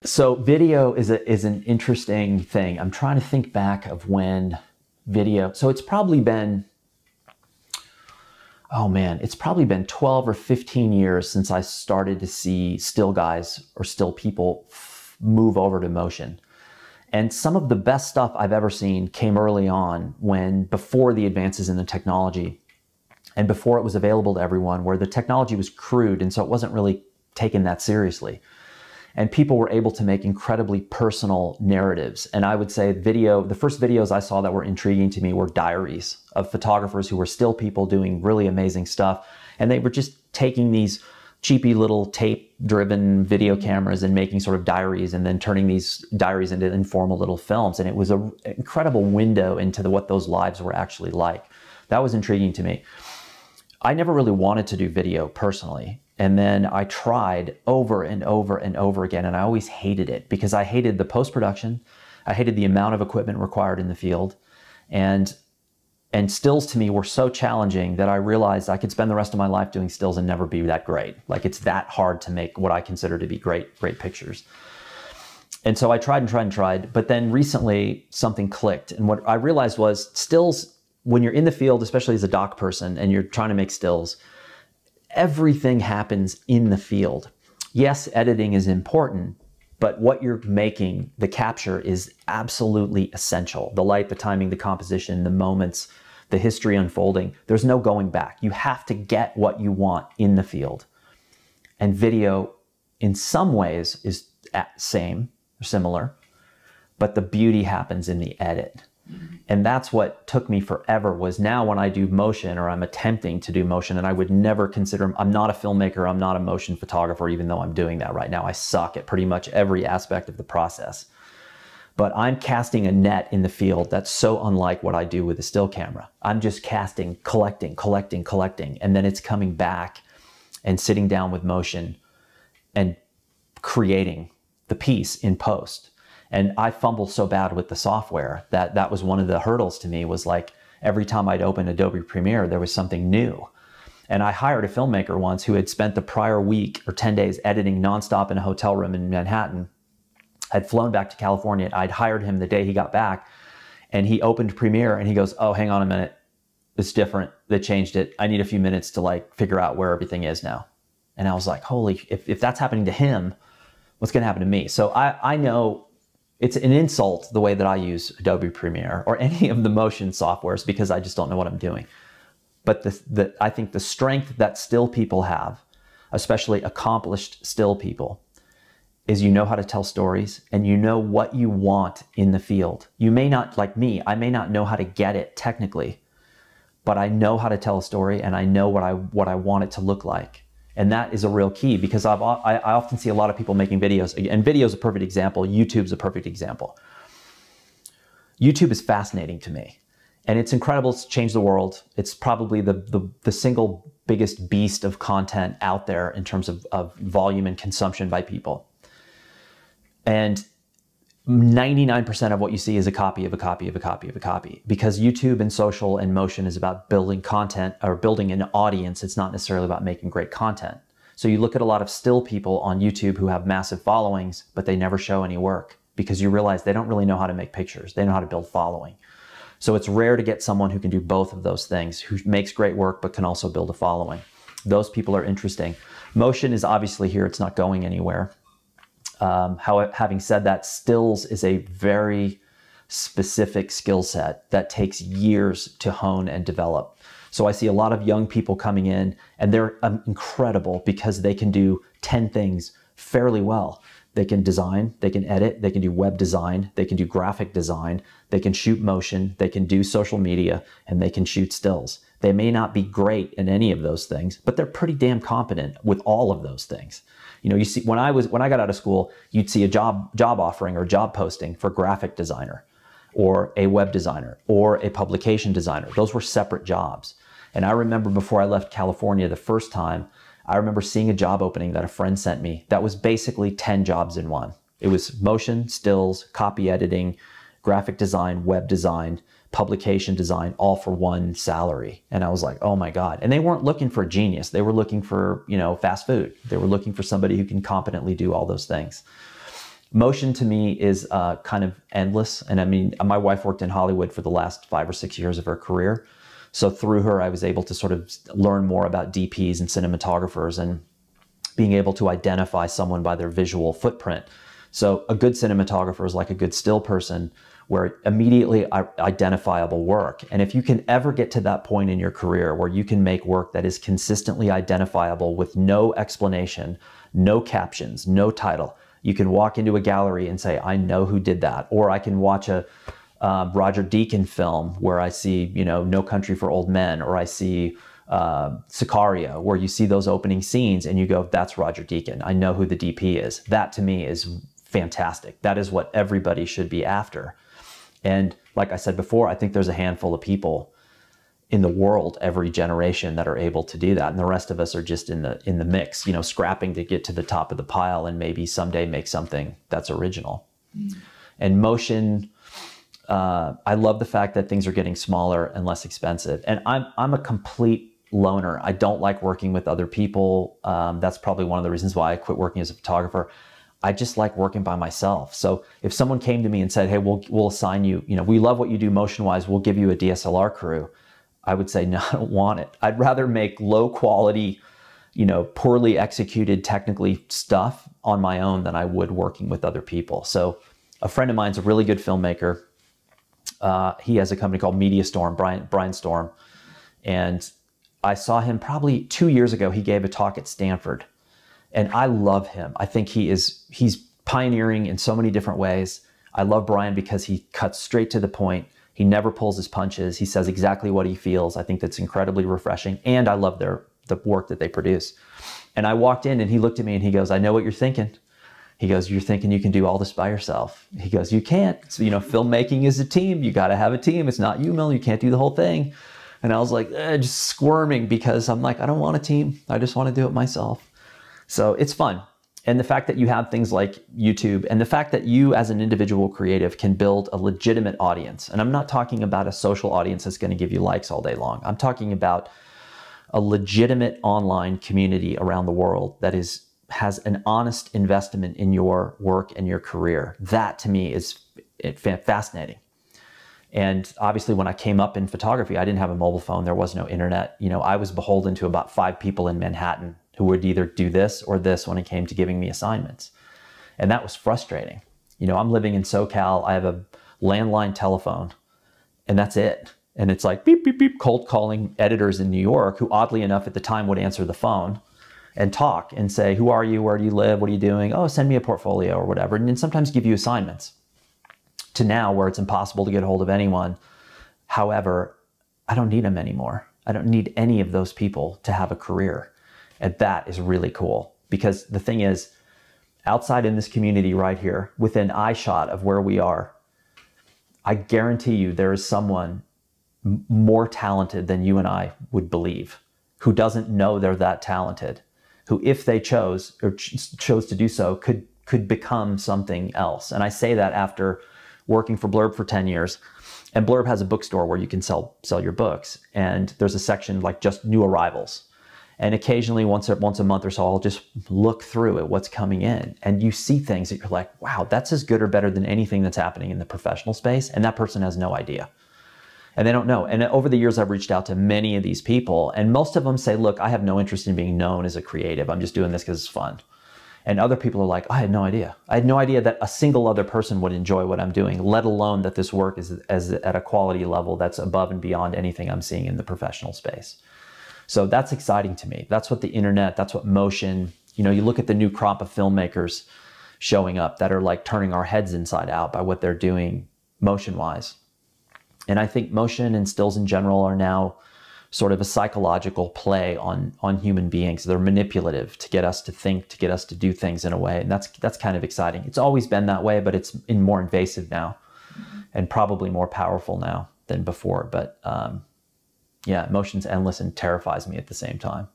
So video is an interesting thing. I'm trying to think back of when video, so it's probably been, oh man, it's probably been 12 or 15 years since I started to see still guys or still people move over to motion. And some of the best stuff I've ever seen came early on, before the advances in the technology and before it was available to everyone, where the technology was crude and so it wasn't really taken that seriously. And people were able to make incredibly personal narratives. And I would say the first videos I saw that were intriguing to me were diaries of photographers who were still people doing really amazing stuff. And they were just taking these cheapy little tape-driven video cameras and making sort of diaries and then turning these diaries into informal little films. And it was an incredible window into what those lives were actually like. That was intriguing to me. I never really wanted to do video personally. And then I tried over and over and over again, and I always hated it because I hated the post-production. I hated the amount of equipment required in the field. And stills to me were so challenging that I realized I could spend the rest of my life doing stills and never be that great. Like, it's that hard to make what I consider to be great pictures. And so I tried and tried and tried, but then recently something clicked. And what I realized was stills, when you're in the field, especially as a doc person, and you're trying to make stills, everything happens in the field. Yes, editing is important, but what you're making, the capture, is absolutely essential. The light, the timing, the composition, the moments, the history unfolding. There's no going back. You have to get what you want in the field. And video, in some ways, is same or similar, but the beauty happens in the edit. And that's what took me forever. Was now when I do motion, or I'm attempting to do motion, and I would never consider, I'm not a filmmaker, I'm not a motion photographer, even though I'm doing that right now. I suck at pretty much every aspect of the process. But I'm casting a net in the field that's so unlike what I do with a still camera. I'm just casting, collecting, and then it's coming back and sitting down with motion and creating the piece in post. And I fumble so bad with the software that was one of the hurdles to me, was like every time I'd open Adobe Premiere, there was something new. And I hired a filmmaker once who had spent the prior week or 10 days editing nonstop in a hotel room in Manhattan. I'd flown back to California. I'd hired him the day he got back, and he opened Premiere and he goes, "Oh, hang on a minute. It's different. They changed it. I need a few minutes to like figure out where everything is now." And I was like, holy, if that's happening to him, what's going to happen to me? So I know it's an insult the way that I use Adobe Premiere or any of the motion softwares, because I just don't know what I'm doing. But I think the strength that still people have, especially accomplished still people, is you know how to tell stories and you know what you want in the field. You may not, like me, I may not know how to get it technically, but I know how to tell a story and I know what I want it to look like. And that is a real key, because I often see a lot of people making videos, and video is a perfect example. YouTube's a perfect example. YouTube is fascinating to me, and it's incredible. It's changed the world. It's probably the single biggest beast of content out there in terms of volume and consumption by people. And 99% of what you see is a copy of a copy of a copy of a copy, because YouTube and social and motion is about building content or building an audience. It's not necessarily about making great content. So you look at a lot of still people on YouTube who have massive followings, but they never show any work, because you realize they don't really know how to make pictures. They know how to build following. So it's rare to get someone who can do both of those things, who makes great work but can also build a following. Those people are interesting. Motion is obviously here. It's not going anywhere. Having said that, stills is a very specific skill set that takes years to hone and develop. So I see a lot of young people coming in, and they're incredible because they can do 10 things fairly well. They can design, they can edit, they can do web design, they can do graphic design, they can shoot motion, they can do social media, and they can shoot stills. They may not be great in any of those things, but they're pretty damn competent with all of those things. You know, you see, when I got out of school, you'd see a job offering or job posting for graphic designer or a web designer or a publication designer. Those were separate jobs. And I remember before I left California the first time, I remember seeing a job opening that a friend sent me that was basically 10 jobs in one. It was motion, stills, copy editing, graphic design, web design, publication design, all for one salary. And I was like, oh my God. And they weren't looking for a genius. They were looking for, you know, fast food. They were looking for somebody who can competently do all those things. Motion to me is kind of endless. And I mean, my wife worked in Hollywood for the last 5 or 6 years of her career. So through her, I was able to sort of learn more about DPs and cinematographers and being able to identify someone by their visual footprint. So a good cinematographer is like a good still person, where immediately identifiable work. And if you can ever get to that point in your career where you can make work that is consistently identifiable with no explanation, no captions, no title, you can walk into a gallery and say, I know who did that. Or I can watch a Roger Deakins film where I see, you know, No Country for Old Men, or I see Sicario, where you see those opening scenes and you go, that's Roger Deakins. I know who the DP is. That to me is fantastic. That is what everybody should be after. And like I said before, I think there's a handful of people in the world every generation that are able to do that. And the rest of us are just in the mix, you know, scrapping to get to the top of the pile and maybe someday make something that's original. And motion, I love the fact that things are getting smaller and less expensive. And I'm a complete loner. I don't like working with other people. That's probably one of the reasons why I quit working as a photographer. I just like working by myself. So if someone came to me and said, hey, we'll assign you, you know, we love what you do motion-wise, we'll give you a DSLR crew, I would say, no, I don't want it. I'd rather make low quality, you know, poorly executed technically stuff on my own than I would working with other people. So a friend of mine's a really good filmmaker. He has a company called Media Storm, Brian Storm. And I saw him probably 2 years ago. He gave a talk at Stanford. And I love him. I think he's pioneering in so many different ways. I love Brian because he cuts straight to the point. He never pulls his punches. He says exactly what he feels. I think that's incredibly refreshing. And I love the work that they produce. And I walked in and he looked at me and he goes, I know what you're thinking. He goes, you're thinking you can do all this by yourself. He goes, you can't. So, you know, filmmaking is a team. You got to have a team. It's not you, Mil. You can't do the whole thing. And I was like, just squirming because I'm like, I don't want a team. I just want to do it myself. So it's fun. And the fact that you have things like YouTube and the fact that you as an individual creative can build a legitimate audience. And I'm not talking about a social audience that's going to give you likes all day long. I'm talking about a legitimate online community around the world that has an honest investment in your work and your career. That to me is fascinating. And obviously when I came up in photography, I didn't have a mobile phone. There was no internet. You know, I was beholden to about 5 people in Manhattan who would either do this or this when it came to giving me assignments. And that was frustrating. You know, I'm living in SoCal. I have a landline telephone and that's it. And it's like beep, beep, beep, cold calling editors in New York who oddly enough at the time would answer the phone and talk and say, who are you? Where do you live? What are you doing? Oh, send me a portfolio or whatever. And then sometimes give you assignments. To now where it's impossible to get a hold of anyone. However, I don't need them anymore. I don't need any of those people to have a career. And that is really cool because the thing is, outside in this community right here, within eyeshot of where we are, I guarantee you there is someone more talented than you and I would believe, who doesn't know they're that talented, who if they chose or chose to do so could become something else. And I say that after working for Blurb for 10 years. And Blurb has a bookstore where you can sell your books. And there's a section like just new arrivals. And occasionally once a month or so, I'll just look through at what's coming in. And you see things that you're like, wow, that's as good or better than anything that's happening in the professional space. And that person has no idea. And they don't know. And over the years, I've reached out to many of these people. And most of them say, look, I have no interest in being known as a creative. I'm just doing this because it's fun. And other people are like, I had no idea. I had no idea that a single other person would enjoy what I'm doing, let alone that this work is at a quality level that's above and beyond anything I'm seeing in the professional space. So that's exciting to me. That's what the internet, that's what motion, you know, you look at the new crop of filmmakers showing up that are like turning our heads inside out by what they're doing motion-wise. And I think motion and stills in general are now sort of a psychological play on human beings. They're manipulative to get us to think, to get us to do things in a way. And that's kind of exciting. It's always been that way, but it's more invasive now and probably more powerful now than before. But yeah, motion's endless and terrifies me at the same time.